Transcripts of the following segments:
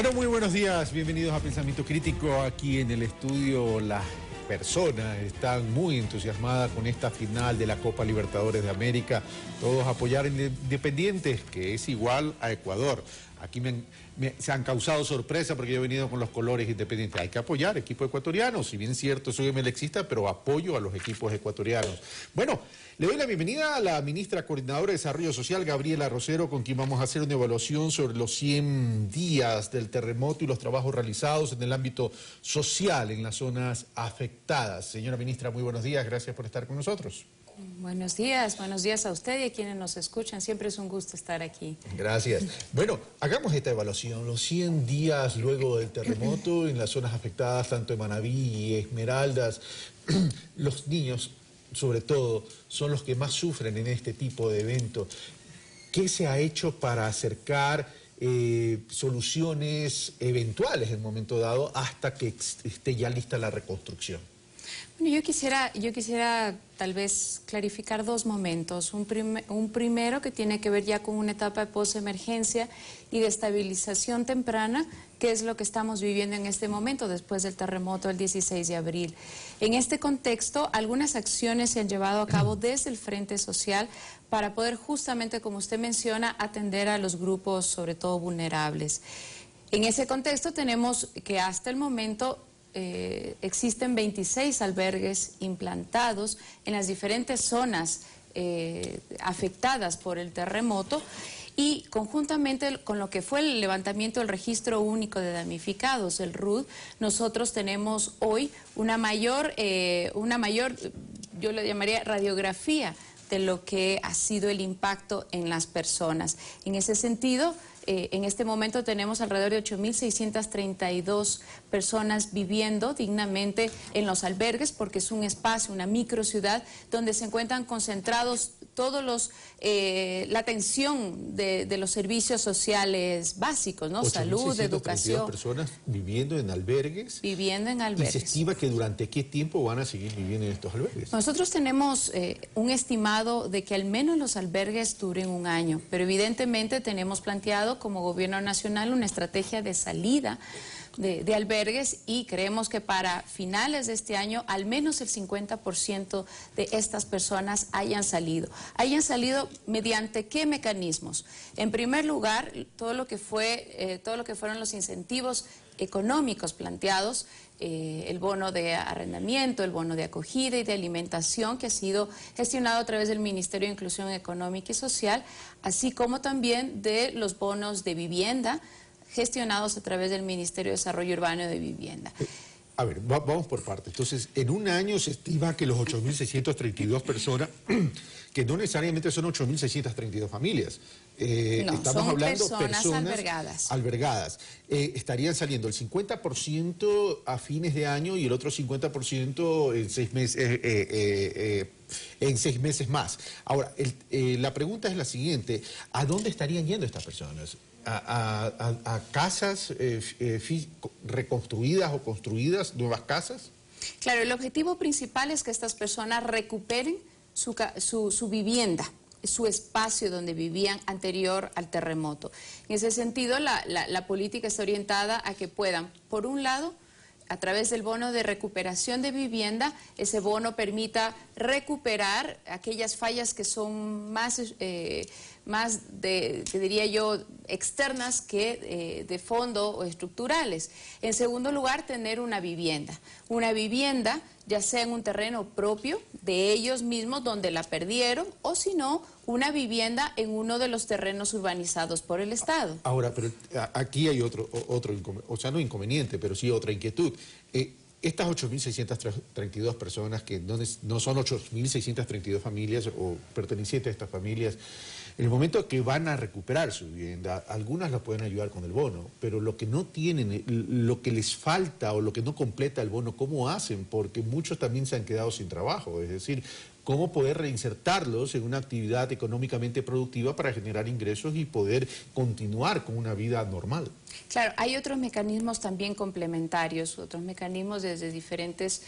Bueno, muy buenos días, bienvenidos a Pensamiento Crítico. Aquí en el estudio las personas están muy entusiasmadas con esta final de la Copa Libertadores de América. Todos apoyar en Independiente, que es igual a Ecuador. Aquí se han causado sorpresa porque yo he venido con los colores independientes. Hay que apoyar equipos ecuatorianos. Si bien es cierto, soy emelexista, pero apoyo a los equipos ecuatorianos. Bueno, le doy la bienvenida a la ministra coordinadora de Desarrollo Social, Gabriela Rosero, con quien vamos a hacer una evaluación sobre los 100 días del terremoto y los trabajos realizados en el ámbito social en las zonas afectadas. Señora ministra, muy buenos días. Gracias por estar con nosotros. Buenos días a usted y a quienes nos escuchan. Siempre es un gusto estar aquí. Gracias. Bueno, hagamos esta evaluación. Los 100 días luego del terremoto en las zonas afectadas, tanto en Manabí y Esmeraldas, los niños, sobre todo, son los que más sufren en este tipo de eventos. ¿Qué se ha hecho para acercar soluciones eventuales en un momento dado hasta que esté ya lista la reconstrucción? Bueno, yo quisiera tal vez clarificar dos momentos. Un primero que tiene que ver ya con una etapa de postemergencia y de estabilización temprana, que es lo que estamos viviendo en este momento después del terremoto del 16 de abril. En este contexto, algunas acciones se han llevado a cabo desde el Frente Social para poder justamente, como usted menciona, atender a los grupos, sobre todo vulnerables. En ese contexto tenemos que hasta el momento existen 26 albergues implantados en las diferentes zonas afectadas por el terremoto y conjuntamente con lo que fue el levantamiento del Registro Único de Damnificados, el RUD, nosotros tenemos hoy una mayor, yo le llamaría radiografía de lo que ha sido el impacto en las personas. En ese sentido, en este momento tenemos alrededor de 8.632 personas viviendo dignamente en los albergues, porque es un espacio, una microciudad, donde se encuentran concentrados todos la atención de los servicios sociales básicos, ¿no? Salud, educación. Personas viviendo en albergues. Viviendo en albergues. ¿Y se estima que durante qué tiempo van a seguir viviendo en estos albergues? Nosotros tenemos un estimado de que al menos los albergues duren un año, pero evidentemente tenemos planteado como Gobierno Nacional una estrategia de salida de albergues y creemos que para finales de este año al menos el 50% de estas personas hayan salido. ¿Hayan salido mediante qué mecanismos? En primer lugar, todo lo que fueron los incentivos económicos planteados, el bono de arrendamiento, el bono de acogida y de alimentación que ha sido gestionado a través del Ministerio de Inclusión Económica y Social, así como también de los bonos de vivienda gestionados a través del Ministerio de Desarrollo Urbano y de Vivienda. A ver, vamos por partes. Entonces, en un año se estima que los 8.632 personas, que no necesariamente son 8.632 familias, no, estamos hablando de personas albergadas. Estarían saliendo el 50% a fines de año y el otro 50% en 6 meses más. Ahora, la pregunta es la siguiente: ¿a dónde estarían yendo estas personas? ¿A casas reconstruidas o construidas, nuevas casas? Claro, el objetivo principal es que estas personas recuperen su vivienda, su espacio donde vivían anterior al terremoto. En ese sentido, la política está orientada a que puedan, por un lado, a través del bono de recuperación de vivienda, ese bono permita recuperar aquellas fallas que son más diría yo, externas que de fondo o estructurales. En segundo lugar, tener una vivienda, ya sea en un terreno propio de ellos mismos donde la perdieron, o si no, una vivienda en uno de los terrenos urbanizados por el Estado. Ahora, pero aquí hay otro o sea, no inconveniente, pero sí otra inquietud. Estas 8.632 personas, que no son 8.632 familias o pertenecientes a estas familias, en el momento que van a recuperar su vivienda, algunas las pueden ayudar con el bono, pero lo que no tienen, lo que les falta o lo que no completa el bono, ¿cómo hacen? Porque muchos también se han quedado sin trabajo, es decir, cómo poder reinsertarlos en una actividad económicamente productiva para generar ingresos y poder continuar con una vida normal. Claro, hay otros mecanismos también complementarios, otros mecanismos desde diferentes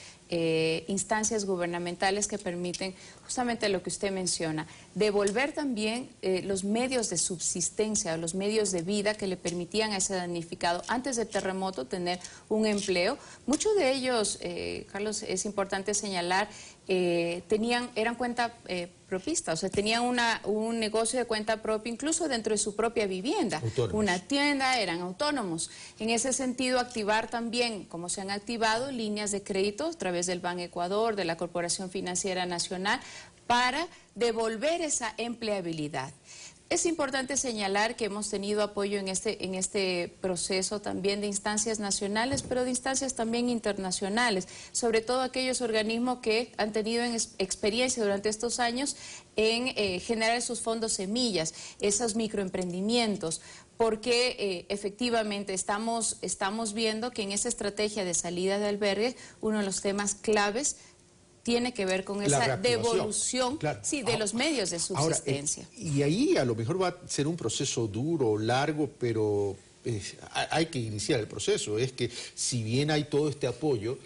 instancias gubernamentales que permiten justamente lo que usted menciona, devolver también los medios de subsistencia, los medios de vida que le permitían a ese damnificado antes del terremoto tener un empleo. Muchos de ellos, Carlos, es importante señalar, eran cuenta propista, o sea, tenían un negocio de cuenta propia incluso dentro de su propia vivienda, una tienda, eran autónomos. En ese sentido, activar también, como se han activado, líneas de crédito a través del Ban Ecuador, de la Corporación Financiera Nacional, para devolver esa empleabilidad. Es importante señalar que hemos tenido apoyo en este proceso también de instancias nacionales, pero de instancias también internacionales, sobre todo aquellos organismos que han tenido experiencia durante estos años en generar esos fondos semillas, esos microemprendimientos, porque efectivamente estamos viendo que en esa estrategia de salida de albergue, uno de los temas claves tiene que ver con esa devolución, claro, sí, de los medios de subsistencia. Ahora, y ahí a lo mejor va a ser un proceso duro, largo, pero hay que iniciar el proceso. Es que si bien hay todo este apoyo,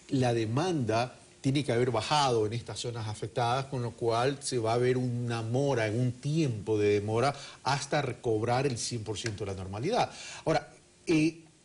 la demanda tiene que haber bajado en estas zonas afectadas, con lo cual se va a ver una mora, un tiempo de demora hasta recobrar el 100% de la normalidad. Ahora,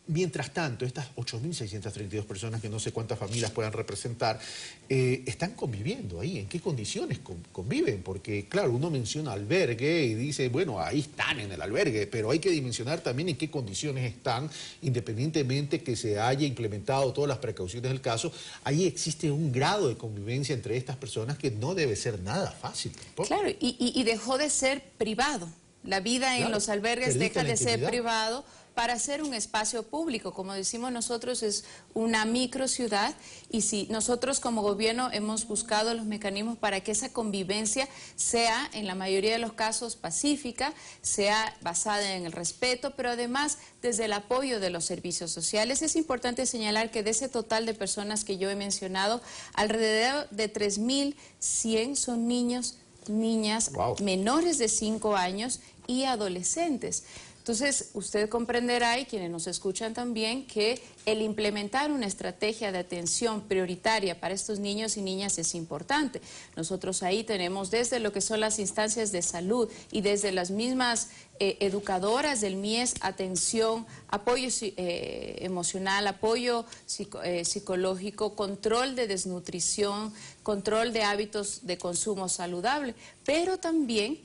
mientras tanto, estas 8.632 personas, que no sé cuántas familias puedan representar, están conviviendo ahí. ¿En qué condiciones conviven? Porque, claro, uno menciona albergue y dice, bueno, ahí están en el albergue, pero hay que dimensionar también en qué condiciones están, independientemente que se haya implementado todas las precauciones del caso. Ahí existe un grado de convivencia entre estas personas que no debe ser nada fácil tampoco. Claro, y dejó de ser privado. La vida en los albergues deja de ser privado para ser un espacio público. Como decimos nosotros, es una microciudad, y si nosotros como gobierno hemos buscado los mecanismos para que esa convivencia sea, en la mayoría de los casos, pacífica, sea basada en el respeto, pero además desde el apoyo de los servicios sociales. Es importante señalar que de ese total de personas que yo he mencionado, alrededor de 3.100 son niños, niñas, menores de 5 años y adolescentes. Entonces, usted comprenderá, y quienes nos escuchan también, que el implementar una estrategia de atención prioritaria para estos niños y niñas es importante. Nosotros ahí tenemos desde lo que son las instancias de salud y desde las mismas educadoras del MIES, atención, apoyo emocional, apoyo psicológico, control de desnutrición, control de hábitos de consumo saludable, pero también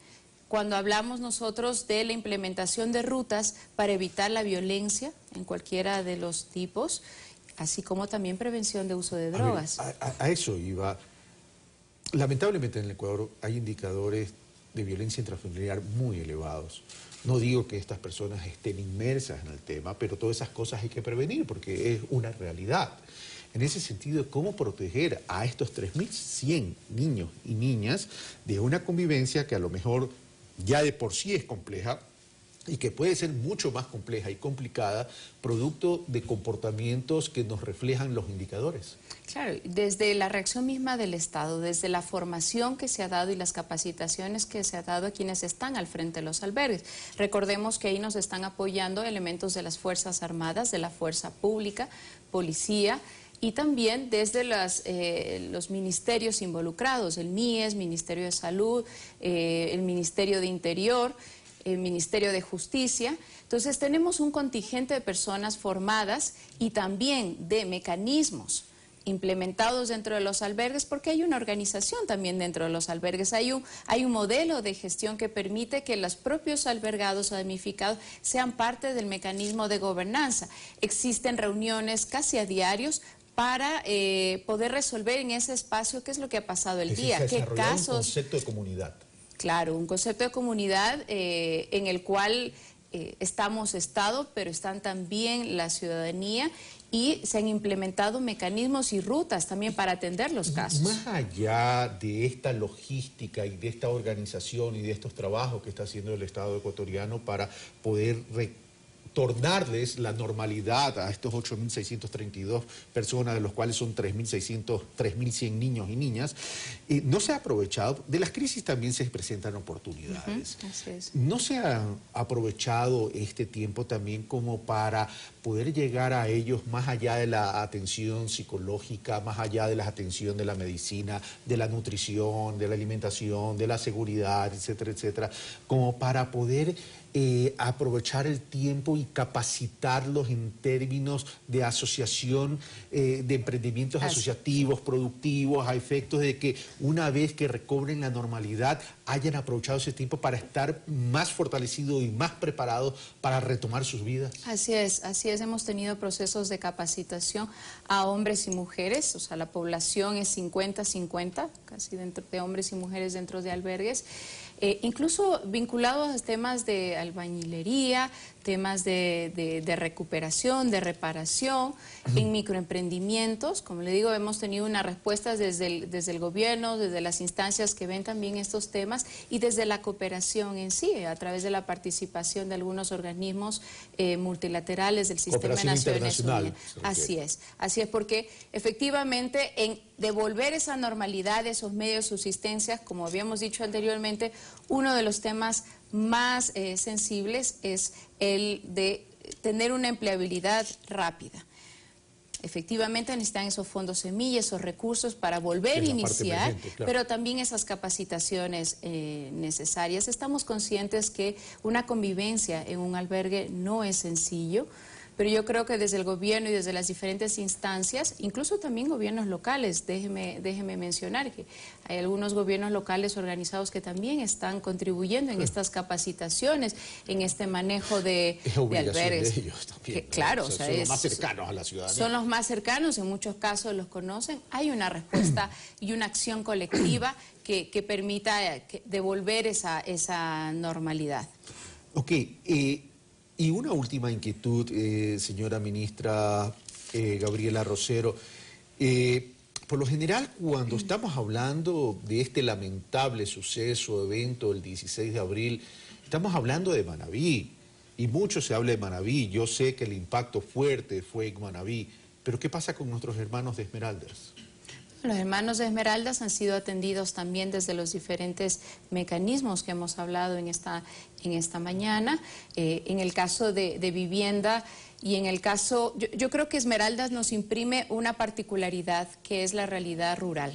cuando hablamos nosotros de la implementación de rutas para evitar la violencia en cualquiera de los tipos, así como también prevención de uso de drogas. A eso iba. Lamentablemente en el Ecuador hay indicadores de violencia intrafamiliar muy elevados. No digo que estas personas estén inmersas en el tema, pero todas esas cosas hay que prevenir porque es una realidad. En ese sentido, ¿cómo proteger a estos 3.100 niños y niñas de una convivencia que a lo mejor ya de por sí es compleja y que puede ser mucho más compleja y complicada, producto de comportamientos que nos reflejan los indicadores? Claro, desde la reacción misma del Estado, desde la formación que se ha dado y las capacitaciones que se ha dado a quienes están al frente de los albergues. Recordemos que ahí nos están apoyando elementos de las Fuerzas Armadas, de la Fuerza Pública, Policía, y también desde los ministerios involucrados, el MIES, Ministerio de Salud, el Ministerio de Interior, el Ministerio de Justicia. Entonces tenemos un contingente de personas formadas y también de mecanismos implementados dentro de los albergues, porque hay una organización también dentro de los albergues, hay un modelo de gestión que permite que los propios albergados o damnificados sean parte del mecanismo de gobernanza. Existen reuniones casi a diarios para poder resolver en ese espacio qué es lo que ha pasado el día, qué casos. Un concepto de comunidad. Claro, un concepto de comunidad en el cual estamos Estado, pero están también la ciudadanía, y se han implementado mecanismos y rutas también para atender los casos. Más allá de esta logística y de esta organización y de estos trabajos que está haciendo el Estado ecuatoriano para poder tornarles la normalidad a estos 8.632 personas, de los cuales son 3.100 niños y niñas, no se ha aprovechado. De las crisis también se presentan oportunidades. Así es. ¿No se ha aprovechado este tiempo también como para poder llegar a ellos más allá de la atención psicológica, más allá de la atención de la medicina, de la nutrición, de la alimentación, de la seguridad, etcétera, etcétera, como para poder aprovechar el tiempo y capacitarlos en términos de asociación, de emprendimientos asociativos, productivos, a efectos de que una vez que recobren la normalidad hayan aprovechado ese tiempo para estar más fortalecidos y más preparados para retomar sus vidas? Así es, hemos tenido procesos de capacitación a hombres y mujeres, o sea, la población es 50-50, casi dentro de hombres y mujeres dentro de albergues, incluso vinculados a temas de albañilería, temas de recuperación, de reparación, en microemprendimientos. Como le digo, hemos tenido una respuesta desde el gobierno, desde las instancias que ven también estos temas y desde la cooperación en sí, a través de la participación de algunos organismos multilaterales del Sistema de Naciones Unidas. Así es, porque efectivamente en devolver esa normalidad, esos medios de subsistencia, como habíamos dicho anteriormente, uno de los temas más sensibles es el de tener una empleabilidad rápida. Efectivamente necesitan esos fondos semillas, esos recursos para volver a iniciar, pero también esas capacitaciones necesarias. Estamos conscientes que una convivencia en un albergue no es sencillo, pero yo creo que desde el gobierno y desde las diferentes instancias, incluso también gobiernos locales, déjeme mencionar que hay algunos gobiernos locales organizados que también están contribuyendo en estas capacitaciones, en este manejo de albergues. De ellos también, ¿no? Claro, o sea, son los más cercanos a la ciudadanía. Son los más cercanos, en muchos casos los conocen. Hay una respuesta y una acción colectiva que permita devolver esa normalidad. Ok, y una última inquietud, señora ministra Gabriela Rosero. Por lo general, cuando estamos hablando de este lamentable suceso, evento, el 16 de abril, estamos hablando de Manabí, y mucho se habla de Manabí. Yo sé que el impacto fuerte fue en Manabí, pero ¿qué pasa con nuestros hermanos de Esmeraldas? Los hermanos de Esmeraldas han sido atendidos también desde los diferentes mecanismos que hemos hablado en esta mañana. En el caso de vivienda y en el caso, yo creo que Esmeraldas nos imprime una particularidad que es la realidad rural.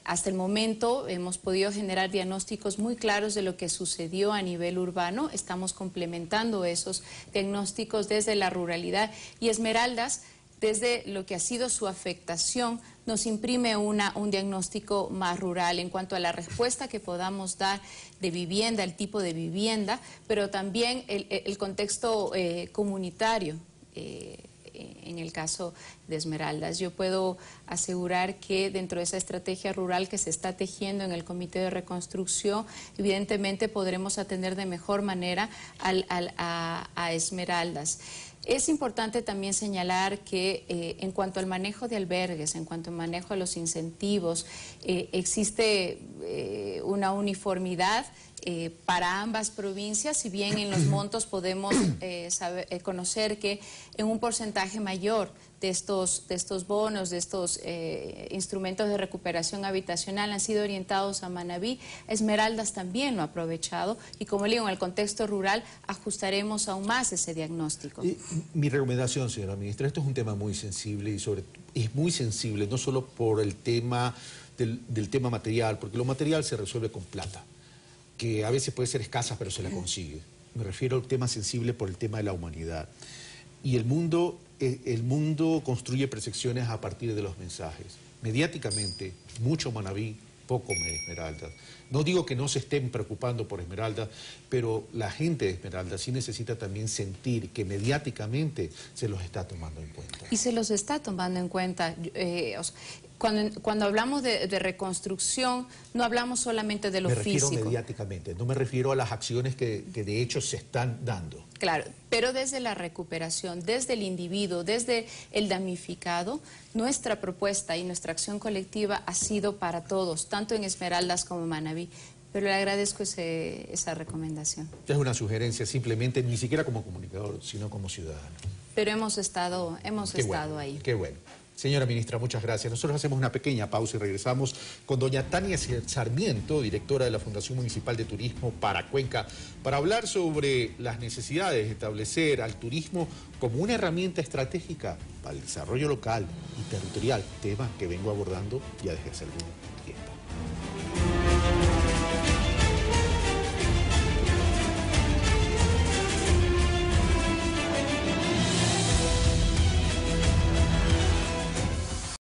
Hasta el momento hemos podido generar diagnósticos muy claros de lo que sucedió a nivel urbano. Estamos complementando esos diagnósticos desde la ruralidad y Esmeraldas, desde lo que ha sido su afectación, nos imprime un diagnóstico más rural en cuanto a la respuesta que podamos dar de vivienda, el tipo de vivienda, pero también el contexto comunitario. En el caso de Esmeraldas, yo puedo asegurar que dentro de esa estrategia rural que se está tejiendo en el Comité de Reconstrucción, evidentemente podremos atender de mejor manera a Esmeraldas. Es importante también señalar que en cuanto al manejo de albergues, en cuanto al manejo de los incentivos, existe una uniformidad para ambas provincias, si bien en los montos podemos conocer que en un porcentaje mayor de estos bonos, de estos instrumentos de recuperación habitacional han sido orientados a Manabí. Esmeraldas también lo ha aprovechado y, como le digo, en el contexto rural ajustaremos aún más ese diagnóstico. Mi recomendación, señora ministra, esto es un tema muy sensible y es muy sensible no solo por el tema del tema material, porque lo material se resuelve con plata, que a veces puede ser escasa pero se la consigue. Me refiero al tema sensible por el tema de la humanidad. Y el mundo construye percepciones a partir de los mensajes. Mediáticamente, mucho Manabí, poco Esmeraldas. No digo que no se estén preocupando por Esmeraldas, pero la gente de Esmeraldas sí necesita también sentir que mediáticamente se los está tomando en cuenta. Y se los está tomando en cuenta. Cuando hablamos de reconstrucción, no hablamos solamente de lo físico. Me refiero mediáticamente, no me refiero a las acciones que de hecho se están dando. Claro, pero desde la recuperación, desde el individuo, desde el damnificado, nuestra propuesta y nuestra acción colectiva ha sido para todos, tanto en Esmeraldas como en Manabí. pero le agradezco esa recomendación. Es una sugerencia simplemente, ni siquiera como comunicador, sino como ciudadano. Pero hemos estado ahí. Qué bueno. Señora ministra, muchas gracias. Nosotros hacemos una pequeña pausa y regresamos con doña Tania Sarmiento, directora de la Fundación Municipal de Turismo para Cuenca, para hablar sobre las necesidades de establecer al turismo como una herramienta estratégica para el desarrollo local y territorial, tema que vengo abordando ya desde hace algún tiempo.